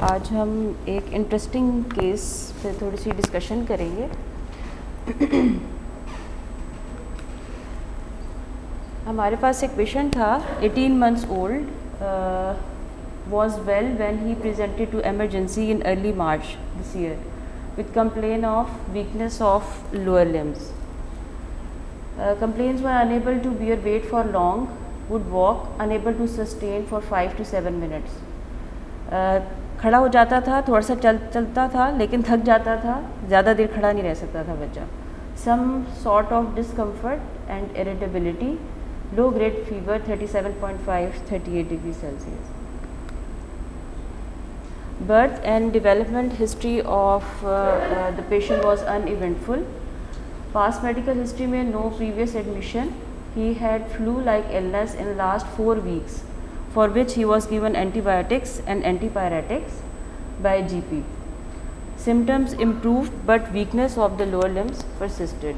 आज हम एक इंटरेस्टिंग केस पे थोड़ी सी डिस्कशन करेंगे। हमारे पास एक पेशेंट था 18 months old, was well when he presented to emergency in early March this year with complaint of weakness of lower limbs. Complaints were unable to bear weight for long, would walk, unable to sustain for 5 to 7 minutes. खड़ा हो जाता था, थोड़ा सा चलता था, लेकिन थक जाता था, ज़्यादा देर खड़ा नहीं रह सकता था बच्चा। Some sort of discomfort and irritability, low grade fever 37.5-38 degrees Celsius. Birth and development history of the patient was uneventful. Past medical history में no previous admission. He had flu-like illness in last 4 weeks, for which he was given antibiotics and antipyretics by GP. Symptoms improved, but weakness of the lower limbs persisted.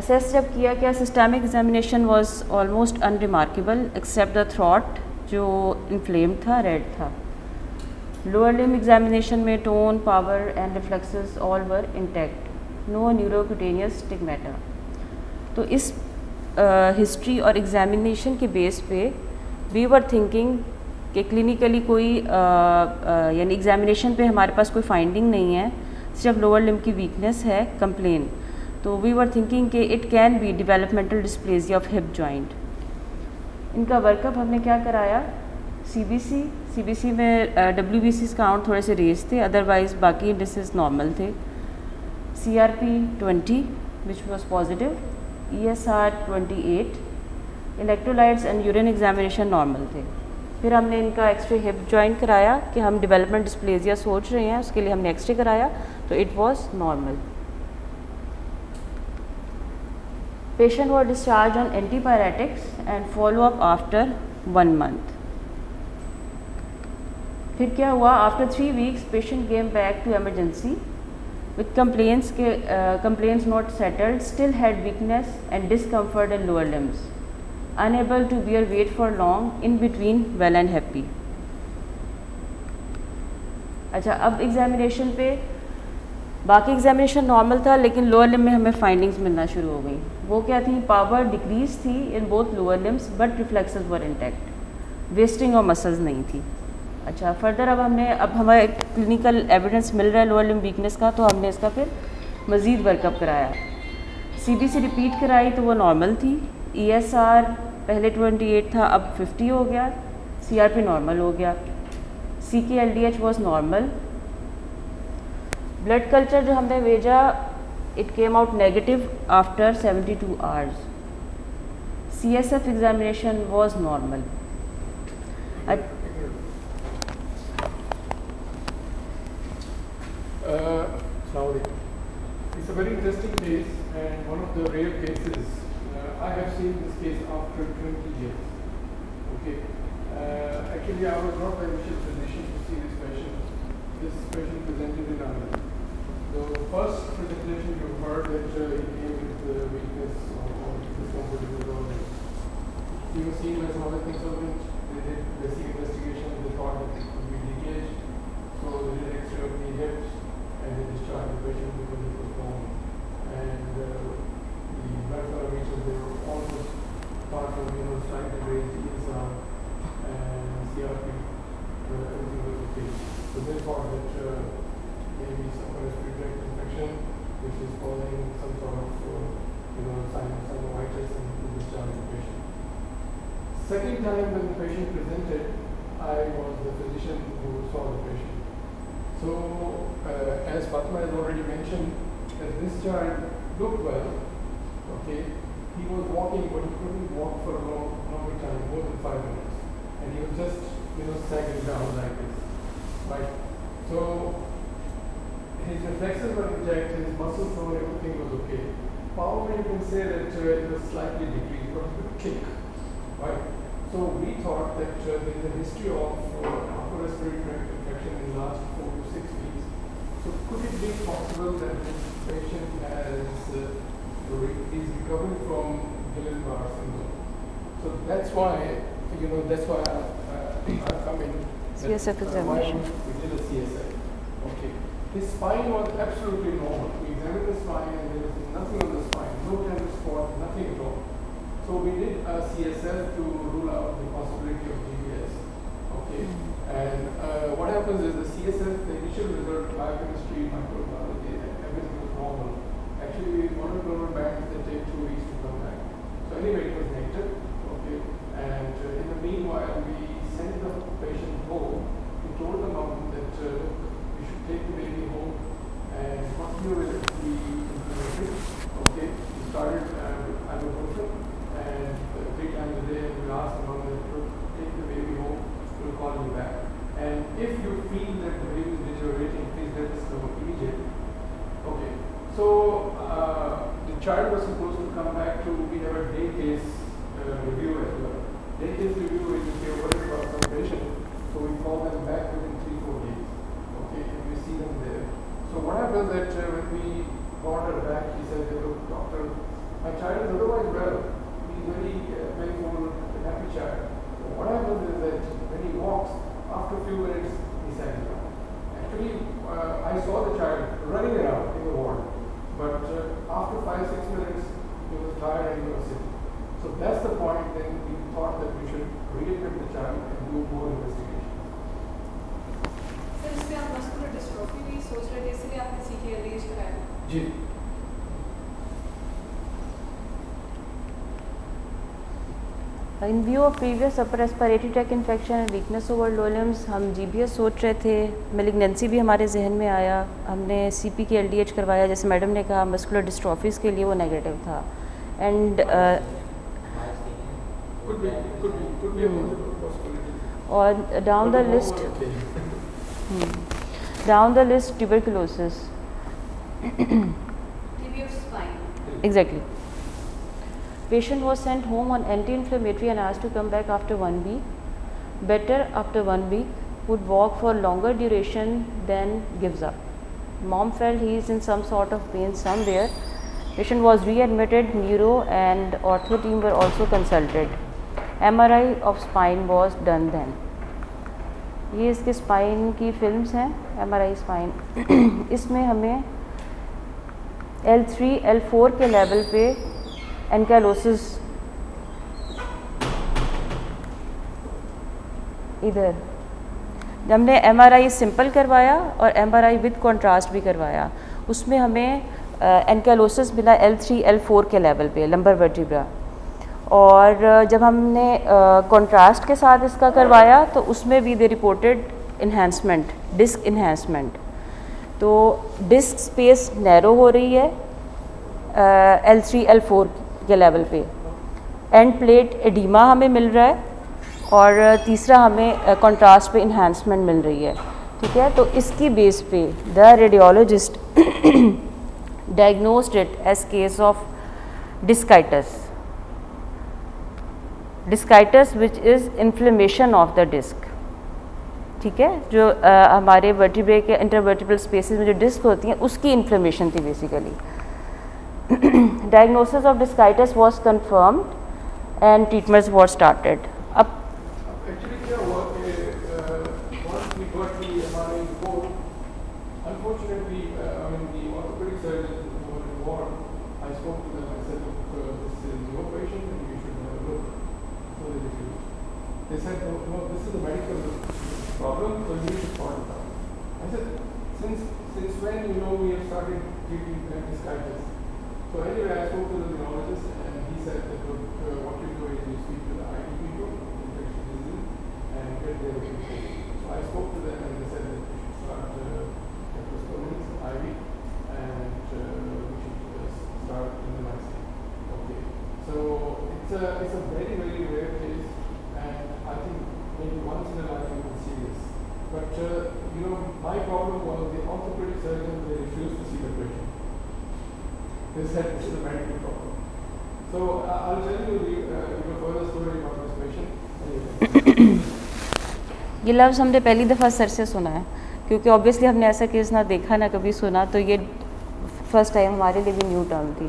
Assess जब किया गया, systemic examination was almost unremarkable except the throat जो inflamed था, red था. Lower limb examination में tone, power and reflexes all were intact. No neurocutaneous stigmata. तो इस history और एग्जामिनेशन के बेस पे वी वर थिंकिंग कि क्लिनिकली कोई यानी एग्जामिनेशन पे हमारे पास कोई फाइंडिंग नहीं है, सिर्फ लोअर लिम्ब की वीकनेस है कंप्लेन, तो वी वर थिंकिंग कि it can be developmental dysplasia of hip joint. इनका वर्कअप हमने क्या कराया, सीबीसी में WBC's काउंट थोड़े से रेज थे, अदरवाइज बाकी इंडिसेस नॉर्मल थे। CRP 20 which was positive, ESR 28, electrolytes and urine examination normal थे। फिर हमने इनका एक्सरे हिप जॉइंट कराया कि हम डेवलपमेंट डिस्प्लेजिया सोच रहे हैं, उसके लिए हमने एक्सरे कराया तो it was normal. Patient was discharge on antipyretics and follow up after 1 month। फिर क्या हुआ, after 3 weeks patient came back to emergency with complaints not settled, still had weakness and discomfort in lower limbs, unable to bear weight for long, in between well and happy. अच्छा, अब examination पे बाकी examination normal था, लेकिन lower limb में हमें findings मिलना शुरू हो गई। वो क्या थी, पावर डिक्रीज थी in both lower limbs but reflexes were intact, wasting of muscles नहीं थी। अच्छा, फर्दर अब हमें क्लिनिकल एविडेंस मिल रहा है लोअर लिम्ब वीकनेस का, तो हमने इसका फिर मज़ीद वर्कअप कराया। CBC रिपीट कराई तो वो नॉर्मल थी, ESR पहले 28 था, अब 50 हो गया, CRP नॉर्मल हो गया, CK LDH was normal. Blood culture जो हमने भेजा, it came out negative after 72 hours। CSF examination was normal. It's a very interesting case and one of the rare cases. I have seen this case after 20 years. Okay. Actually, I was not the initial physician to see this patient. This patient presented in Ireland. The first presentation you heard that he came with weakness or discomfort in the lower leg. He was seen by some other consultant. They did basic investigation. They thought that it could be DKH. So they did X-ray of the hips. And they discharged the patient because it was wrong. And the blood parameters, they were almost part of, slightly raised ESR and CRP, everything was okay. So they thought that maybe some respiratory tract infection, which is causing some sort of, sinusitis, and to discharge the patient. Second time when the patient presented, I was the physician who saw the patient. So, as Fatma has already mentioned, that this child looked well, okay, he was walking, but he couldn't walk for a longer time, more than 5 minutes, and he was just, sagging down like this, right? So, his reflexes were intact, his muscle flow, everything was okay. Power, you can say that it was slightly decreased, but it would kick, right? So, we thought that there is a history of upper respiratory tract infection in the last 4 to 6 weeks. So could it be possible that this patient is recovering from Guillain-Barré syndrome? So that's why, I've come in. CSF examination. We did a CSF. Okay. His spine was absolutely normal. We examined the spine and there was nothing on the spine, no tender spot, nothing at all. So we did a CSF to rule out the possibility of GBS. Okay. And what happens is the CSF, the initial result, biochemistry, microbiology, everything was normal. Actually, monoclonal bands, they take 2 weeks to come back. So anyway, it was negative. Okay. And in the meanwhile, we sent the patient home. We told the mom that look, we should take the baby home and continue with the inflammation. Okay. We started with ibuprofen and 3 times a day. We asked the mom that look, take the baby home. We'll call you back. And if you feel that the baby is deteriorating, please let us know immediately. Okay. So the child was supposed to come back to, we have a day case review as well. Day case review is if you're worried about some patient, so we call them back within 3-4 days. Okay, and we see them there. So what happens that when we brought her back, he said, look, doctor, my child is otherwise well. He's very more happy child. But what happens is that when he walks, after a few minutes, he sat down. Actually, I saw the child running around in the ward. But after 5-6 minutes, he was tired and he was sitting. So that's the point. Then we thought that we should readmit the child and do more investigation. Sir इसमें आप muscular dystrophy भी सोच रहे थे इसलिए आपने CKLDH कराया? जी. In view of previous upper respiratory tract infection and weakness over lower limbs, हम GBS सोच रहे थे. malignancy भी हमारे जहन में आया. हमने CP के LDH करवाया, जैसे मैडम ने कहा मस्कुलर डिस्ट्रॉफीज़ के लिए वो नेगेटिव था. And could be a possibility. और down the list tuberculosis. TB of spine. Exactly. Patient was sent home on anti-inflammatory and asked to come back after 1 week. Better after 1 week, would walk for longer duration, then gives up. Mom felt he is in some sort of pain somewhere. Patient was readmitted, neuro and ortho team were also consulted. MRI of spine was done then. ये इसके spine की films हैं, MRI spine. इसमें हमें L3, L4 के level पे ankylosis इधर. हमने MRI सिंपल करवाया और MRI विद कॉन्ट्रास्ट भी करवाया. उसमें हमें एनकाइलोसिस मिला L3, L4 के लेवल पे लंबर वर्टिब्रा. और जब हमने कॉन्ट्रास्ट के साथ इसका करवाया तो उसमें भी दे रिपोर्टेड इन्हांसमेंट, डिस्क इन्हांसमेंट. तो डिस्क स्पेस नैरो हो रही है L3, L4 के लेवल पे. एंड प्लेट एडिमा हमें मिल रहा है और तीसरा हमें कॉन्ट्रास्ट पे इन्हांसमेंट मिल रही है. ठीक है, तो इसकी बेस पे the radiologist diagnosed it as case of discitis. Discitis which is inflammation of the disc. ठीक है, जो हमारे वर्टिब्रे के इंटरवर्टिब्रल स्पेसेस में जो डिस्क होती हैं उसकी इन्फ्लेमेशन थी basically. Diagnosis of discitis was confirmed and treatments were started. अब Actually, क्या हुआ कि once we got the MRI report, unfortunately, the orthopedic surgeons who were involved, I spoke to them. I said, look, this is your patient and you should have a look. So they refused. They said, no, this is a medical problem, so you should sort it out. I said, since when we have started treating discitis? So anyway, I spoke to the neurologist and he said that look, what you do is you speak to the IT people, infectious disease, and get their opinion. So I spoke to them and they said that we should start cephalosporins, IV, and we should start minimizing. Okay. So it's a very, very rare case, and I think maybe once in a life you will see this. But my problem was the orthopedic surgeons, they refused to see the patient. They said this is a medical problem. So I'll tell you the further story about this patient. ये लफ्ज़ हमने पहली दफ़ा sir से सुना है, क्योंकि obviously हमने ऐसा केस ना देखा ना कभी सुना, तो ये फर्स्ट टाइम हमारे लिए भी न्यू टर्म थी.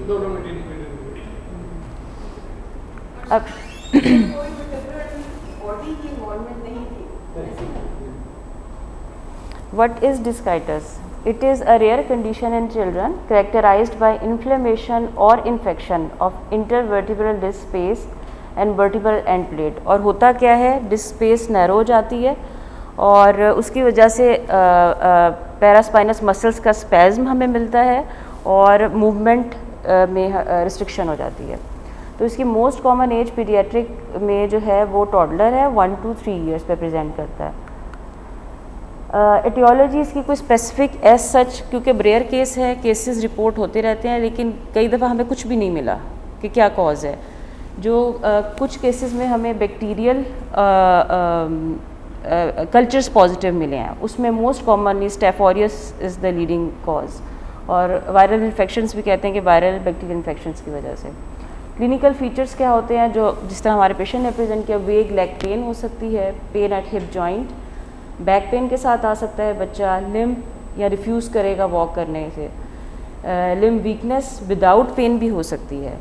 No, we didn't. अब कोई vertebral body की involvement नहीं थी ऐसे ना? What is discitis? It is a rare condition in children characterized by inflammation or infection of intervertebral disc space and vertebral end plate. और होता क्या है, डिस्क स्पेस नैरो हो जाती है और उसकी वजह से पैरास्पाइनस मसल्स का स्पैज्म हमें मिलता है और मूवमेंट में रिस्ट्रिक्शन हो जाती है। तो इसकी मोस्ट कॉमन एज पीडियाट्रिक में जो है वो टॉडलर है, 1 to 3 ईयर्स पे प्रेजेंट करता है। एटियोलॉजी इसकी कोई स्पेसिफिक एज सच, क्योंकि रेयर केस है, केसेस रिपोर्ट होते रहते हैं, लेकिन कई दफ़ा हमें कुछ भी नहीं मिला कि क्या कॉज है। जो कुछ केसेस में हमें बैक्टीरियल कल्चर्स पॉजिटिव मिले हैं, उसमें most commonly staph aureus is the leading cause, और वायरल इन्फेक्शंस भी कहते हैं कि वायरल बैक्टीरियल इन्फेक्शंस की वजह से। क्लिनिकल फीचर्स क्या होते हैं, जो जिस तरह हमारे पेशेंट ने प्रेजेंट किया, वेग लेग पेन हो सकती है, pen eight hip joint, back pain के साथ आ सकता है बच्चा, लिम्ब या रिफ्यूज़ करेगा वॉक करने से, लिम्ब वीकनेस विदाउट पेन भी हो सकती है,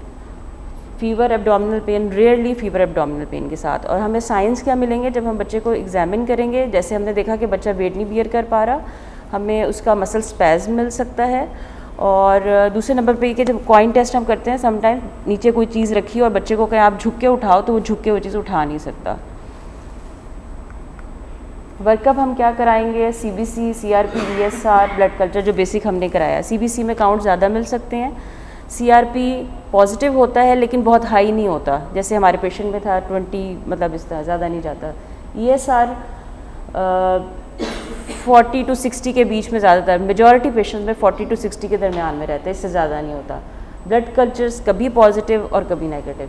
fever abdominal pain, rarely fever abdominal pain के साथ। और हमें साइंस क्या मिलेंगे जब हम बच्चे को एग्जामिन करेंगे, जैसे हमने देखा कि बच्चा वेट नहीं बियर कर पा रहा, हमें उसका मसल स्पैज्म मिल सकता है। और दूसरे नंबर पे ये कि जब कॉइन टेस्ट हम करते हैं, समटाइम नीचे कोई चीज़ रखी और बच्चे को कहें आप झुक के उठाओ, तो वो झुक के वो चीज़ उठा नहीं सकता। वर्कअप हम क्या कराएंगे, CBC, CRP, ESR, blood culture जो बेसिक हमने कराया। CBC में काउंट ज़्यादा मिल सकते हैं, CRP पॉजिटिव होता है लेकिन बहुत हाई नहीं होता, जैसे हमारे पेशेंट में था 20, मतलब इस तरह ज़्यादा नहीं जाता। ESR 40 to 60 के बीच में ज़्यादातर, मेजॉरिटी पेशेंट्स में 40 to 60 के दरमियान में रहता है, इससे ज़्यादा नहीं होता। ब्लड कल्चर्स कभी पॉजिटिव और कभी नेगेटिव।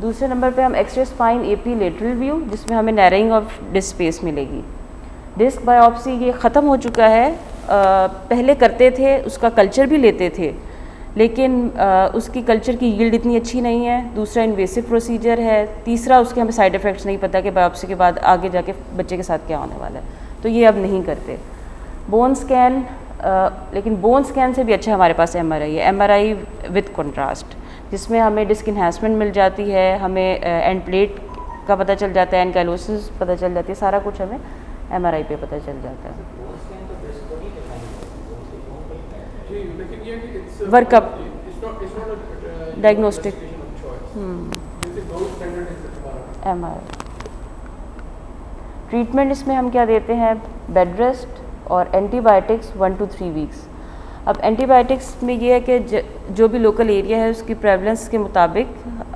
दूसरे नंबर पे हम X ray spine AP lateral view, जिसमें हमें नैरोइंग ऑफ डिस्क स्पेस मिलेगी। डिस्क बायोप्सी ये ख़त्म हो चुका है, पहले करते थे, उसका कल्चर भी लेते थे, लेकिन उसकी कल्चर की यील्ड इतनी अच्छी नहीं है। दूसरा इन्वेसिव प्रोसीजर है। तीसरा उसके हमें साइड इफ़ेक्ट्स नहीं पता कि बायोप्सी के बाद आगे जाके बच्चे के साथ क्या होने वाला है, तो ये अब नहीं करते। बोन स्कैन, लेकिन बोन स्कैन से भी अच्छा हमारे पास MRI है, MRI विथ कंट्रास्ट, जिसमें हमें डिस्क इन्हांसमेंट मिल जाती है, हमें एंड प्लेट का पता चल जाता है, एनकाइलोसिस पता चल जाती है, सारा कुछ हमें MRI पे पता चल जाता है। Workup diagnostic MRI। ट्रीटमेंट इसमें हम क्या देते हैं, बेड रेस्ट और एंटीबायोटिक्स 1 to 3 वीक्स। अब एंटीबायोटिक्स में ये है कि जो भी लोकल एरिया है उसकी प्रेवलेंस के मुताबिक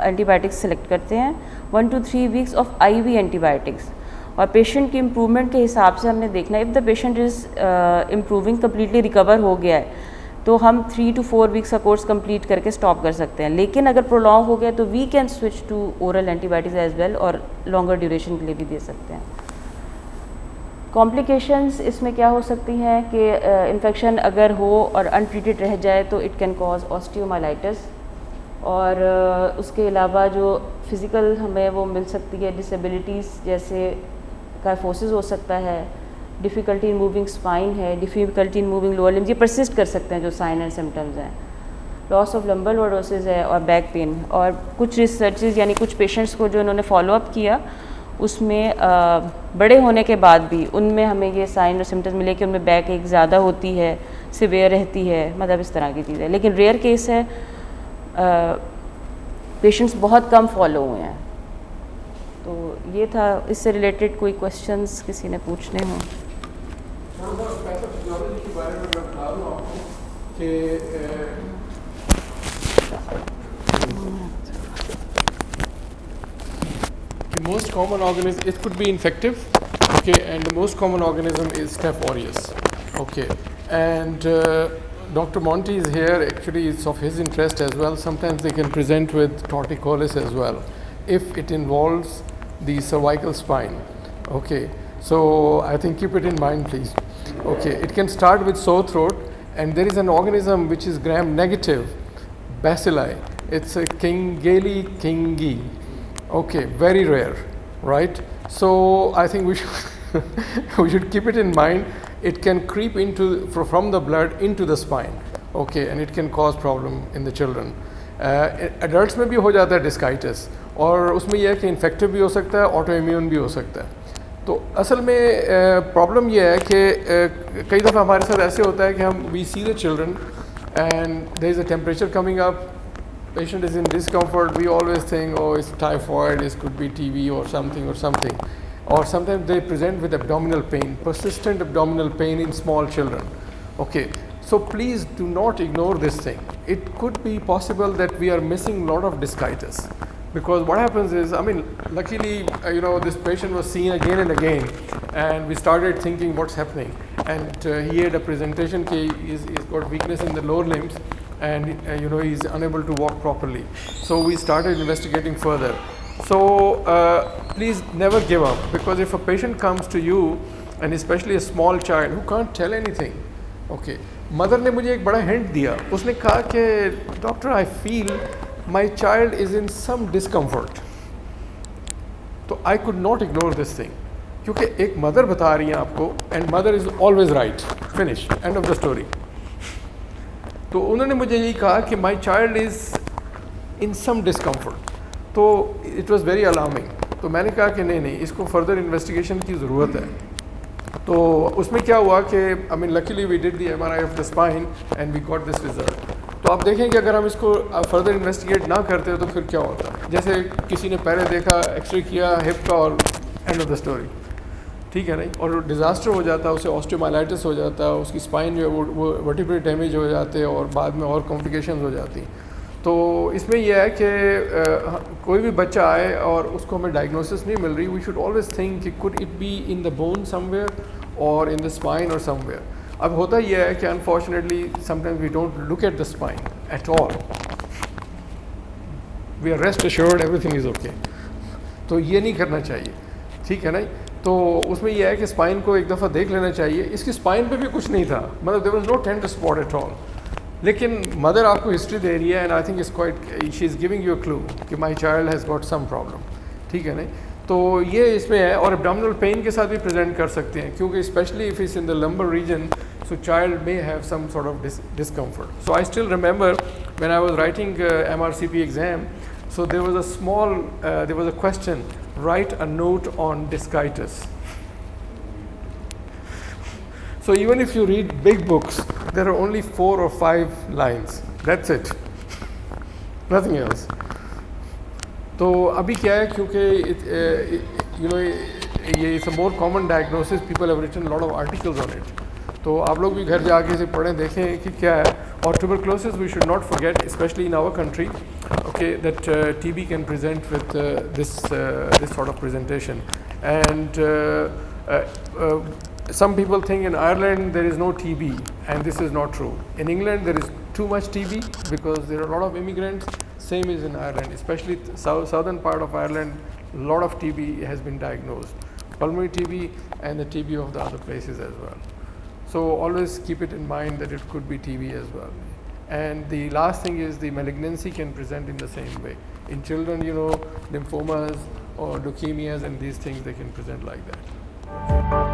एंटीबायोटिक्स सेलेक्ट करते हैं, 1 to 3 weeks of IV antibiotics. और पेशेंट की इम्प्रूवमेंट के हिसाब से हमने देखना है, if the patient is improving, completely recover हो गया है, तो हम 3 to 4 वीक्स का कोर्स कंप्लीट करके स्टॉप कर सकते हैं। लेकिन अगर प्रोलॉन्ग हो गया तो we can switch to oral antibiotics as well, और लॉन्गर ड्यूरेशन के लिए भी दे सकते हैं। कॉम्प्लिकेशंस इसमें क्या हो सकती हैं कि इन्फेक्शन अगर हो और अनट्रीटेड रह जाए तो इट कैन कॉज ऑस्टियोमाइलाइटिस, और उसके अलावा जो फिज़िकल हमें वो मिल सकती है डिसेबिलिटीज़, जैसे काइफोसिस हो सकता है, डिफ़िकल्टी इन मूविंग स्पाइन है, difficulty in moving lower limbs, ये परसिस्ट कर सकते हैं जो साइन एंड सिम्टम्स हैं। लॉस ऑफ लंबर लॉर्डोसिस है और बैक पेन। और कुछ रिसर्चेस यानी कुछ पेशेंट्स को जो उन्होंने फॉलोअप किया उसमें बड़े होने के बाद भी उनमें हमें ये साइन और सिम्टम्स मिले कि उनमें बैक एक ज़्यादा होती है, सिवियर रहती है, मतलब इस तरह की चीज़ें। लेकिन रेयर केस है, पेशेंट्स बहुत कम फॉलो हुए हैं। तो ये था, इससे रिलेटेड कोई क्वेश्चंस किसी ने पूछने हों। पैथोफिजियोलॉजी के बारे में मैं बता दूं आपको कि the most common organism, it could be infective, okay, and the most common organism is Staph aureus, okay, and Dr. Monty is here, actually it's of his interest as well. Sometimes they can present with torticollis as well if it involves the cervical spine, okay, so I think keep it in mind please. Okay, it can start with sore throat, and there is an organism which is gram negative, bacilli. It's a Kingi. Okay, very rare, right? So I think we should we should keep it in mind. It can creep into from the blood into the spine, okay, and it can cause problem in the children. Adults में भी हो जाता है डिस्काइटिस, और उसमें यह है कि इन्फेक्टिव भी हो सकता है, ऑटो इम्यून भी हो सकता है। तो असल में प्रॉब्लम यह है कि कई दफ़ा हमारे साथ ऐसे होता है कि हम we see the children and there is a temperature coming up, patient is in discomfort, we always think, oh, it's typhoid, it could be TB or something, or sometimes they present with abdominal pain, persistent abdominal pain in small children. Okay, so please do not ignore this thing. It could be possible that we are missing a lot of discitis, because what happens is, I mean, luckily this patient was seen again and again, and we started thinking what's happening, and he had a presentation he's got weakness in the lower limbs, and he's unable to walk properly. So we started investigating further. So please never give up, because if a patient comes to you, and especially a small child who can't tell anything, okay, mother ने मुझे एक बड़ा hint दिया, उसने कहा कि doctor, I feel my child is in some discomfort. तो I could not ignore this thing, क्योंकि एक mother बता रही है आपको, and mother is always right. Finish. End of the story. तो उन्होंने मुझे यही कहा कि my child is in some discomfort, तो इट वाज वेरी अलार्मिंग। तो मैंने कहा कि नहीं, इसको फर्दर इन्वेस्टिगेशन की ज़रूरत है। तो उसमें क्या हुआ कि I mean luckily we did the MRI of the spine and we got this result. तो आप देखें कि अगर हम इसको फर्दर इन्वेस्टिगेट ना करते तो फिर क्या होता, जैसे किसी ने पहले देखा, एक्सरे किया हिप का, और एंड ऑफ द स्टोरी, ठीक है नहीं, और डिज़ास्टर हो जाता, उसे ऑस्टियोमाइलाइटिस हो जाता, उसकी स्पाइन जो है वो वर्टिब्रे डैमेज हो जाते, और बाद में और कॉम्प्लिकेशंस हो जाती। तो इसमें यह है कि कोई भी बच्चा आए और उसको हमें डायग्नोसिस नहीं मिल रही, वी शुड ऑलवेज थिंक कि could it be in the bone somewhere और इन द स्पाइन और समवेयर। अब होता यह है कि unfortunately sometimes we don't look at the spine at all, we are rest assured everything is okay. तो ये नहीं करना चाहिए, ठीक है नहीं। तो उसमें यह है कि स्पाइन को एक दफ़ा देख लेना चाहिए। इसकी स्पाइन पे भी कुछ नहीं था, मतलब there was no tender spot at all, लेकिन मदर आपको हिस्ट्री दे रही है, and I think it's quite, she is giving you a clue कि my child has got some problem, ठीक है नहीं। तो ये इसमें है, और एब्डोमिनल पेन के साथ भी प्रेजेंट कर सकते हैं, क्योंकि specially if it's in the lumbar region, so child may have some sort of discomfort. So I still remember when I was writing MRCP exam, so there was a small, there was a question, write a note on discitis. So even if you read big books, there are only 4 or 5 lines. That's it. Nothing else. तो अभी क्या है, क्योंकि ये it's a more common diagnosis, people have written a lot of articles on it. तो आप लोग भी घर जाके इसे पढ़ें, देखें कि क्या है। और tuberculosis we should not forget, especially in our country, okay, that TB can present with this sort of presentation. And some people think in Ireland there is no TB, and this is not true. In England there is too much TB because there are a lot of immigrants. Same is in Ireland, especially southern part of Ireland, a lot of TB has been diagnosed, pulmonary TB and the TB of the other places as well. So always keep it in mind that it could be TB as well. And the last thing is the malignancy can present in the same way. In children, lymphomas or leukemias and these things, they can present like that.